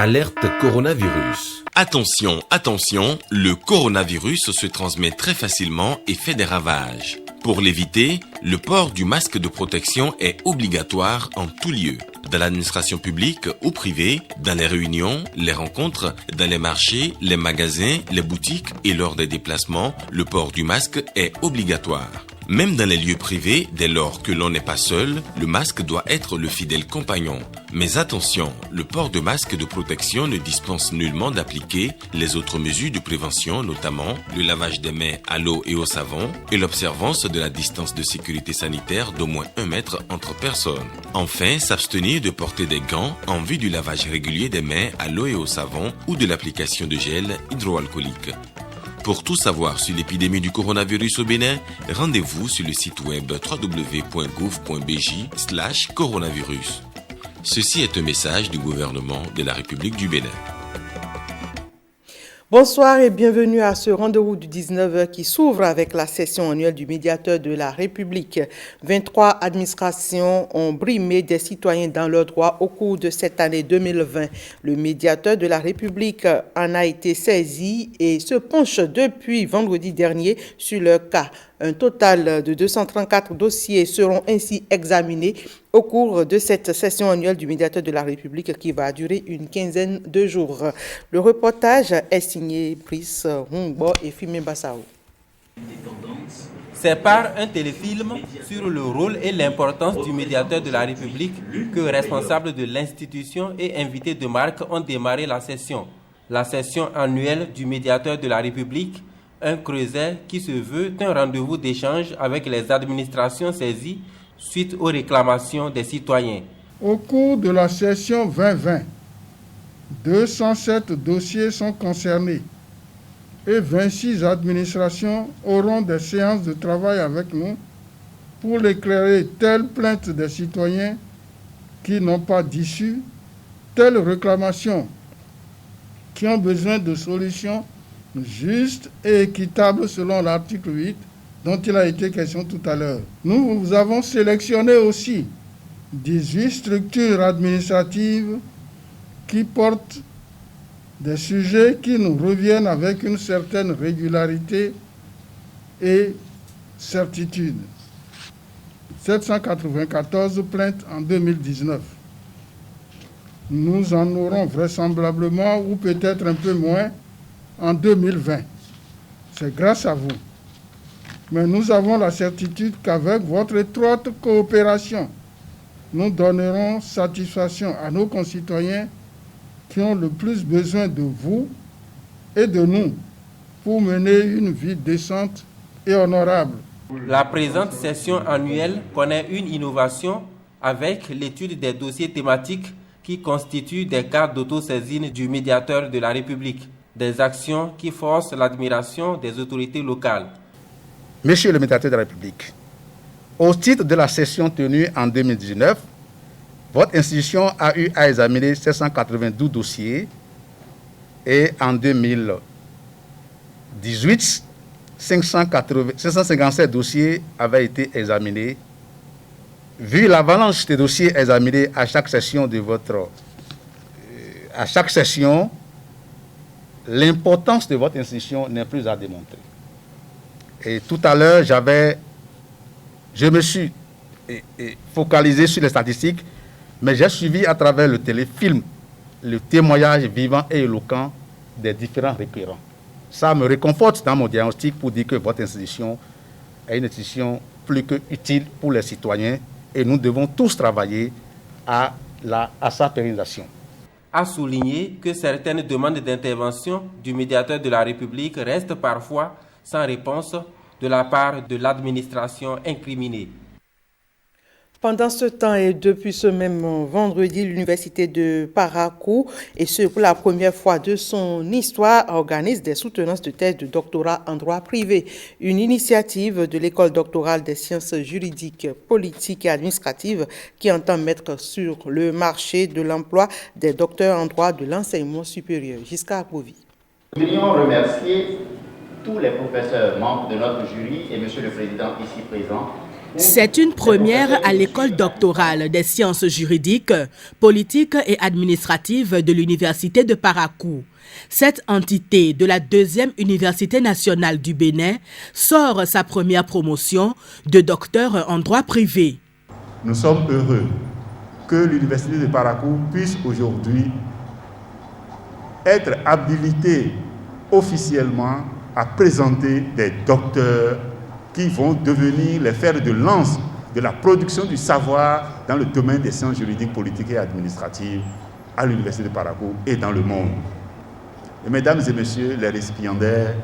Alerte coronavirus. Attention, attention, le coronavirus se transmet très facilement et fait des ravages. Pour l'éviter, le port du masque de protection est obligatoire en tout lieu. Dans l'administration publique ou privée, dans les réunions, les rencontres, dans les marchés, les magasins, les boutiques et lors des déplacements, le port du masque est obligatoire. Même dans les lieux privés, dès lors que l'on n'est pas seul, le masque doit être le fidèle compagnon. Mais attention, le port de masque de protection ne dispense nullement d'appliquer les autres mesures de prévention, notamment le lavage des mains à l'eau et au savon et l'observance de la distance de sécurité sanitaire d'au moins 1 mètre entre personnes. Enfin, s'abstenir de porter des gants en vue du lavage régulier des mains à l'eau et au savon ou de l'application de gel hydroalcoolique. Pour tout savoir sur l'épidémie du coronavirus au Bénin, rendez-vous sur le site web www.gouv.bj/coronavirus. Ceci est un message du gouvernement de la République du Bénin. Bonsoir et bienvenue à ce rendez-vous du 19h qui s'ouvre avec la session annuelle du médiateur de la République. 23 administrations ont brimé des citoyens dans leurs droits au cours de cette année 2020. Le médiateur de la République en a été saisi et se penche depuis vendredi dernier sur le cas. Un total de 234 dossiers seront ainsi examinés au cours de cette session annuelle du médiateur de la République qui va durer une quinzaine de jours. Le reportage est signé Brice Hongbo et Fimé Bassao. C'est par un téléfilm sur le rôle et l'importance du médiateur de la République que responsables de l'institution et invités de marque ont démarré la session. La session annuelle du médiateur de la République, un creuset qui se veut un rendez-vous d'échange avec les administrations saisies suite aux réclamations des citoyens. Au cours de la session 2020, 207 dossiers sont concernés et 26 administrations auront des séances de travail avec nous pour éclairer telle plainte des citoyens qui n'ont pas d'issue, telle réclamation qui ont besoin de solutions justes et équitables selon l'article 8 dont il a été question tout à l'heure. Nous avons sélectionné aussi 18 structures administratives qui portent des sujets qui nous reviennent avec une certaine régularité et certitude. 794 plaintes en 2019. Nous en aurons vraisemblablement, ou peut-être un peu moins, en 2020. C'est grâce à vous. Mais nous avons la certitude qu'avec votre étroite coopération, nous donnerons satisfaction à nos concitoyens qui ont le plus besoin de vous et de nous pour mener une vie décente et honorable. La présente session annuelle connaît une innovation avec l'étude des dossiers thématiques qui constituent des cas d'autosaisine du médiateur de la République, des actions qui forcent l'admiration des autorités locales. Monsieur le médiateur de la République, au titre de la session tenue en 2019, votre institution a eu à examiner 792 dossiers et en 2018, 557 dossiers avaient été examinés. Vu l'avalanche des dossiers examinés à chaque session l'importance de votre institution n'est plus à démontrer. Et tout à l'heure, je me suis focalisé sur les statistiques, mais j'ai suivi à travers le téléfilm le témoignage vivant et éloquent des différents requérants. Ça me réconforte dans mon diagnostic pour dire que votre institution est une institution plus que utile pour les citoyens et nous devons tous travailler à sa pérennisation. A souligné que certaines demandes d'intervention du médiateur de la République restent parfois sans réponse de la part de l'administration incriminée. Pendant ce temps et depuis ce même vendredi, l'université de Parakou, et ce pour la première fois de son histoire, organise des soutenances de thèse de doctorat en droit privé. Une initiative de l'école doctorale des sciences juridiques, politiques et administratives qui entend mettre sur le marché de l'emploi des docteurs en droit de l'enseignement supérieur. Jusqu'à Apovi. Nous voudrions remercier tous les professeurs membres de notre jury et Monsieur le Président ici présent C'est une première à l'école doctorale des sciences juridiques, politiques et administratives de l'Université de Parakou. Cette entité de la deuxième université nationale du Bénin sort sa première promotion de docteur en droit privé. Nous sommes heureux que l'Université de Parakou puisse aujourd'hui être habilitée officiellement à présenter des docteurs qui vont devenir les fers de lance de la production du savoir dans le domaine des sciences juridiques, politiques et administratives à l'Université de Parakou et dans le monde. Et mesdames et messieurs les récipiendaires,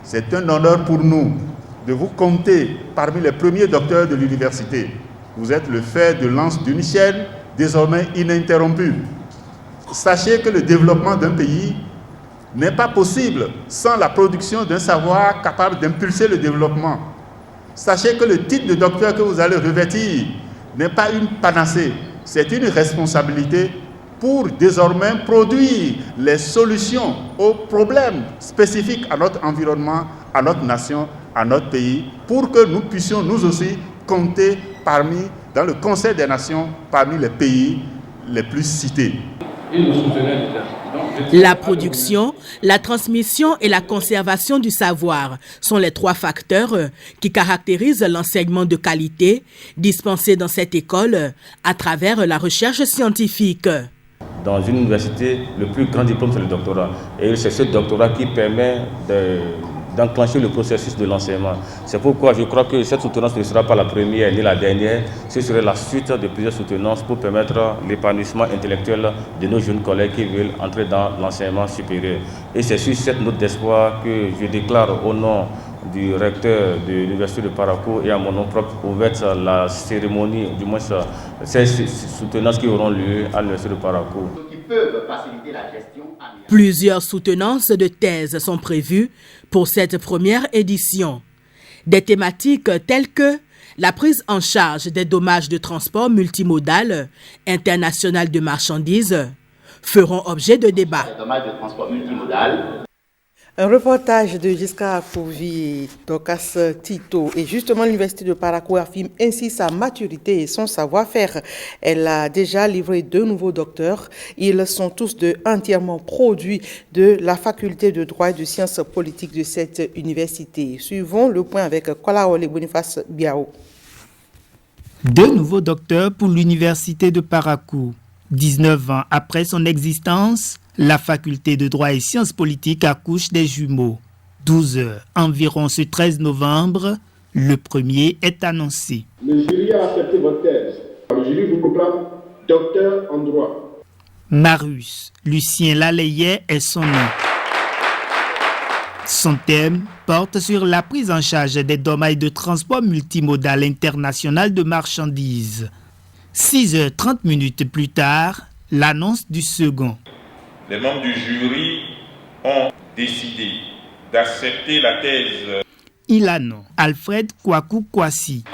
c'est un honneur pour nous de vous compter parmi les premiers docteurs de l'université. Vous êtes le fer de lance d'une chaîne désormais ininterrompue. Sachez que le développement d'un pays n'est pas possible sans la production d'un savoir capable d'impulser le développement. Sachez que le titre de docteur que vous allez revêtir n'est pas une panacée, c'est une responsabilité pour désormais produire les solutions aux problèmes spécifiques à notre environnement, à notre nation, à notre pays, pour que nous puissions nous aussi compter dans le Conseil des Nations parmi les pays les plus cités. La production, la transmission et la conservation du savoir sont les trois facteurs qui caractérisent l'enseignement de qualité dispensé dans cette école à travers la recherche scientifique. Dans une université, le plus grand diplôme, c'est le doctorat. Et c'est ce doctorat qui permet d'enclencher le processus de l'enseignement. C'est pourquoi je crois que cette soutenance ne sera pas la première ni la dernière. Ce serait la suite de plusieurs soutenances pour permettre l'épanouissement intellectuel de nos jeunes collègues qui veulent entrer dans l'enseignement supérieur. Et c'est sur cette note d'espoir que je déclare au nom du recteur de l'Université de Parakou et à mon nom propre ouverte la cérémonie, du moins ces soutenances qui auront lieu à l'Université de Parakou. Plusieurs soutenances de thèses sont prévues pour cette première édition. Des thématiques telles que la prise en charge des dommages de transport multimodal international de marchandises feront objet de débat. Un reportage de Giscard Fouvi et Docas Tito. Et justement, l'Université de Parakou affirme ainsi sa maturité et son savoir-faire. Elle a déjà livré 2 nouveaux docteurs. Ils sont tous entièrement produits de la faculté de droit et de sciences politiques de cette université. Suivons le point avec Kolaole Boniface Biao. 2 nouveaux docteurs pour l'Université de Parakou. 19 ans après son existence, la faculté de droit et sciences politiques accouche des jumeaux. 12 heures environ ce 13 novembre, le premier est annoncé. Le jury a accepté votre thèse. Le jury vous proclame docteur en droit. Marius Lucien Lalayet est son nom. Son thème porte sur la prise en charge des dommages de transport multimodal international de marchandises. 6h30 plus tard, l'annonce du second. Les membres du jury ont décidé d'accepter la thèse. Ilano Alfred Kwaku Kwasi.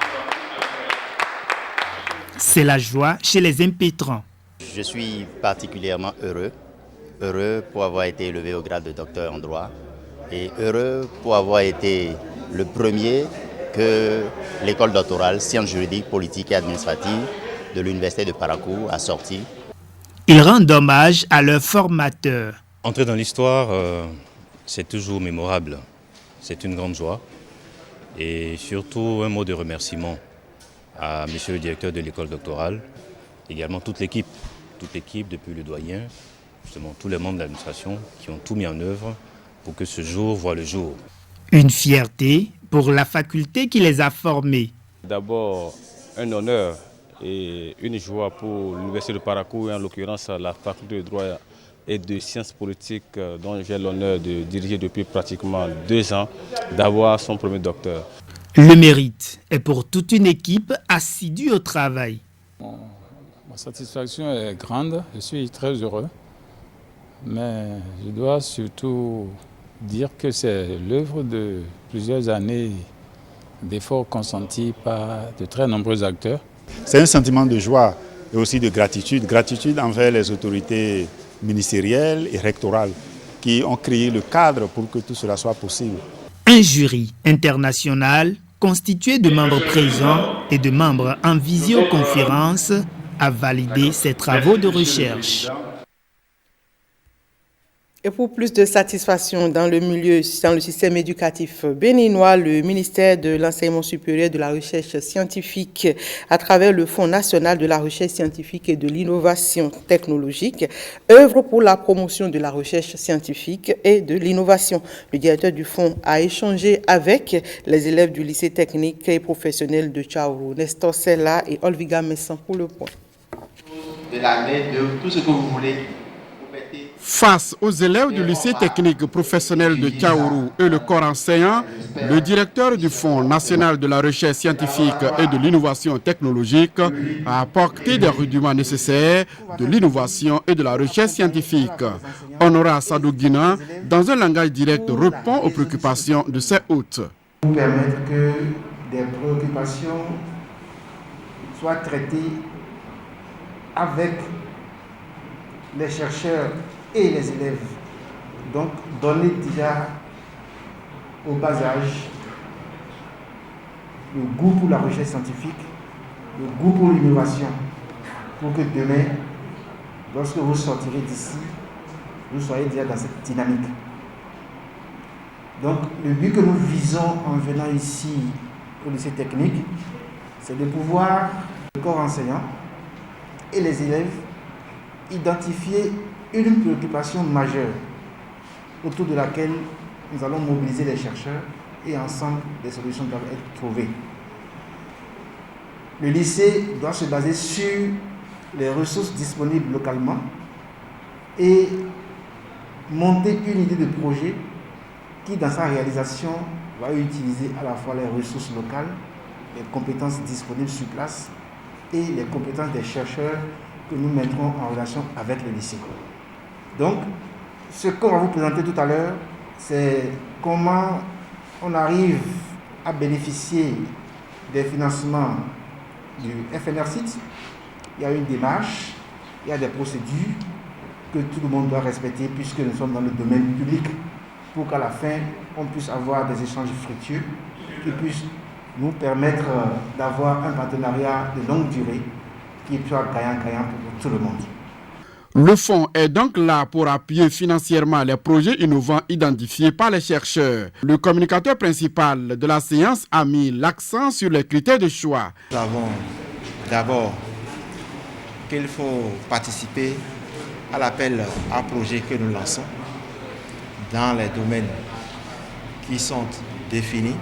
C'est la joie chez les impétrants. Je suis particulièrement heureux pour avoir été élevé au grade de docteur en droit et heureux pour avoir été le premier que l'école doctorale sciences juridiques, politiques et administratives de l'Université de Parakou a sorti. Ils rendent hommage à leur formateur. Entrer dans l'histoire, c'est toujours mémorable. C'est une grande joie. Et surtout, un mot de remerciement à monsieur le directeur de l'école doctorale, également toute l'équipe depuis le doyen, justement tous les membres de l'administration qui ont tout mis en œuvre pour que ce jour voie le jour. Une fierté pour la faculté qui les a formés. D'abord, un honneur et une joie pour l'Université de Parakou, et en l'occurrence la faculté de droit et de sciences politiques dont j'ai l'honneur de diriger depuis pratiquement 2 ans, d'avoir son premier docteur. Le mérite est pour toute une équipe assidue au travail. Ma satisfaction est grande, je suis très heureux, mais je dois surtout dire que c'est l'œuvre de plusieurs années d'efforts consentis par de très nombreux acteurs. C'est un sentiment de joie et aussi de gratitude envers les autorités ministérielles et rectorales qui ont créé le cadre pour que tout cela soit possible. Un jury international constitué de membres présents et de membres en visioconférence, a validé ces travaux de recherche. Et pour plus de satisfaction dans le système éducatif béninois, le ministère de l'Enseignement supérieur et de la Recherche scientifique, à travers le Fonds national de la recherche scientifique et de l'innovation technologique, œuvre pour la promotion de la recherche scientifique et de l'innovation. Le directeur du fonds a échangé avec les élèves du lycée technique et professionnel de Tchaourou, Nestor Sella et Olviga Messan pour le point. De l'année, de tout ce que vous voulez. Face aux élèves du lycée technique professionnel de Tchaourou et le corps enseignant, le directeur du Fonds national de la recherche scientifique et de l'innovation technologique a apporté des rudiments nécessaires de l'innovation et de la recherche scientifique. Honora Sadouguina, dans un langage direct, répond aux préoccupations de ses hôtes. Pour permettre que des préoccupations soient traitées avec les chercheurs et les élèves. Donc, donner déjà au bas âge le goût pour la recherche scientifique, le goût pour l'innovation, pour que demain, lorsque vous sortirez d'ici, vous soyez déjà dans cette dynamique. Donc, le but que nous visons en venant ici au lycée technique, c'est de pouvoir, le corps enseignant et les élèves, identifier une préoccupation majeure autour de laquelle nous allons mobiliser les chercheurs et ensemble des solutions doivent être trouvées. Le lycée doit se baser sur les ressources disponibles localement et monter une idée de projet qui, dans sa réalisation, va utiliser à la fois les ressources locales, les compétences disponibles sur place et les compétences des chercheurs que nous mettrons en relation avec le lycée. Donc, ce qu'on va vous présenter tout à l'heure, c'est comment on arrive à bénéficier des financements du FNR-SIT. Il y a une démarche, il y a des procédures que tout le monde doit respecter puisque nous sommes dans le domaine public pour qu'à la fin, on puisse avoir des échanges fructueux qui puissent nous permettre d'avoir un partenariat de longue durée qui soit gagnant-gagnant pour tout le monde. Le fonds est donc là pour appuyer financièrement les projets innovants identifiés par les chercheurs. Le communicateur principal de la séance a mis l'accent sur les critères de choix. Nous savons d'abord qu'il faut participer à l'appel à projet que nous lançons dans les domaines qui sont définis.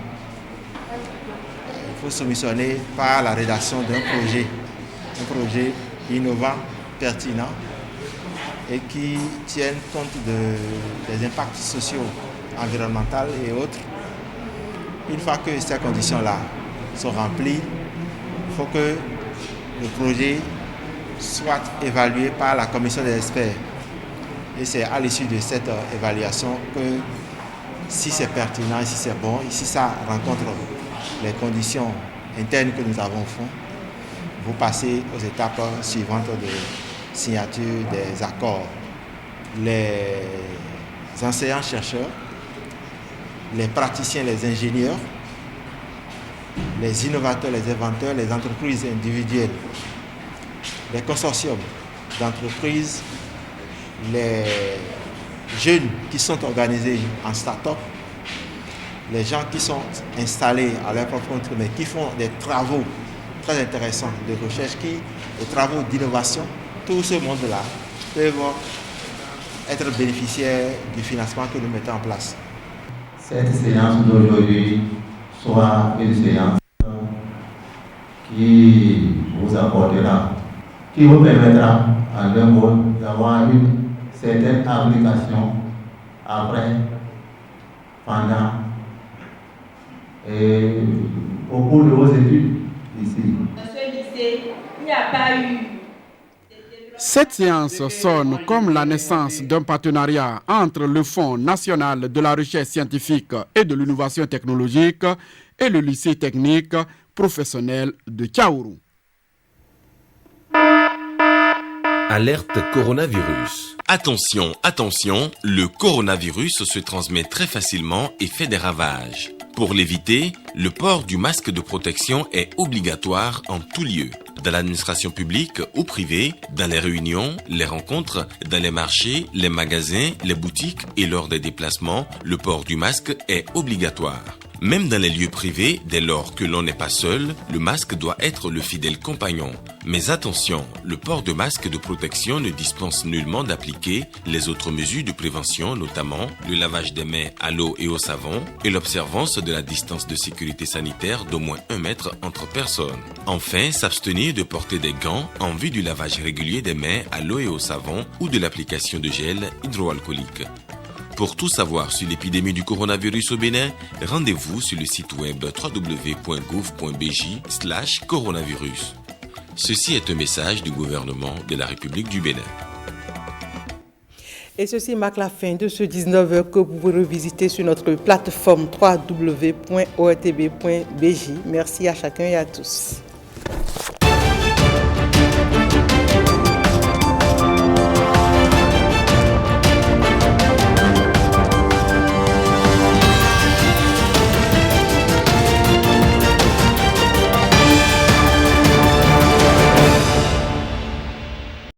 Il faut soumissionner par la rédaction d'un projet innovant, pertinent et qui tienne compte des impacts sociaux, environnementaux et autres. Une fois que ces conditions-là sont remplies, il faut que le projet soit évalué par la commission des experts. Et c'est à l'issue de cette évaluation que si c'est pertinent, si c'est bon, et si ça rencontre les conditions internes que nous avons au fond, vous passez aux étapes suivantes de signature des accords. Les enseignants-chercheurs, les praticiens, les ingénieurs, les innovateurs, les inventeurs, les entreprises individuelles, les consortiums d'entreprises, les jeunes qui sont organisés en start-up, les gens qui sont installés à leur propre compte, mais qui font des travaux très intéressants de recherche, des travaux d'innovation, tout ce monde-là peuvent être bénéficiaires du financement que nous mettons en place. Cette séance d'aujourd'hui soit une séance qui vous apportera, qui vous permettra, en un mot, d'avoir une certaine application après, pendant et au cours de vos études ici. Dans ce lycée, il n'y a pas eu. Cette séance sonne comme la naissance d'un partenariat entre le Fonds national de la recherche scientifique et de l'innovation technologique et le lycée technique professionnel de Tchaourou. Alerte coronavirus. Attention, attention, le coronavirus se transmet très facilement et fait des ravages. Pour l'éviter, le port du masque de protection est obligatoire en tout lieu. Dans l'administration publique ou privée, dans les réunions, les rencontres, dans les marchés, les magasins, les boutiques et lors des déplacements, le port du masque est obligatoire. Même dans les lieux privés, dès lors que l'on n'est pas seul, le masque doit être le fidèle compagnon. Mais attention, le port de masque de protection ne dispense nullement d'appliquer les autres mesures de prévention, notamment le lavage des mains à l'eau et au savon et l'observance de la distance de sécurité sanitaire d'au moins 1 mètre entre personnes. Enfin, s'abstenir de porter des gants en vue du lavage régulier des mains à l'eau et au savon ou de l'application de gel hydroalcoolique. Pour tout savoir sur l'épidémie du coronavirus au Bénin, rendez-vous sur le site web www.gouv.bj/coronavirus. Ceci est un message du gouvernement de la République du Bénin. Et ceci marque la fin de ce 19h que vous pouvez revisiter sur notre plateforme www.ortb.bj. Merci à chacun et à tous.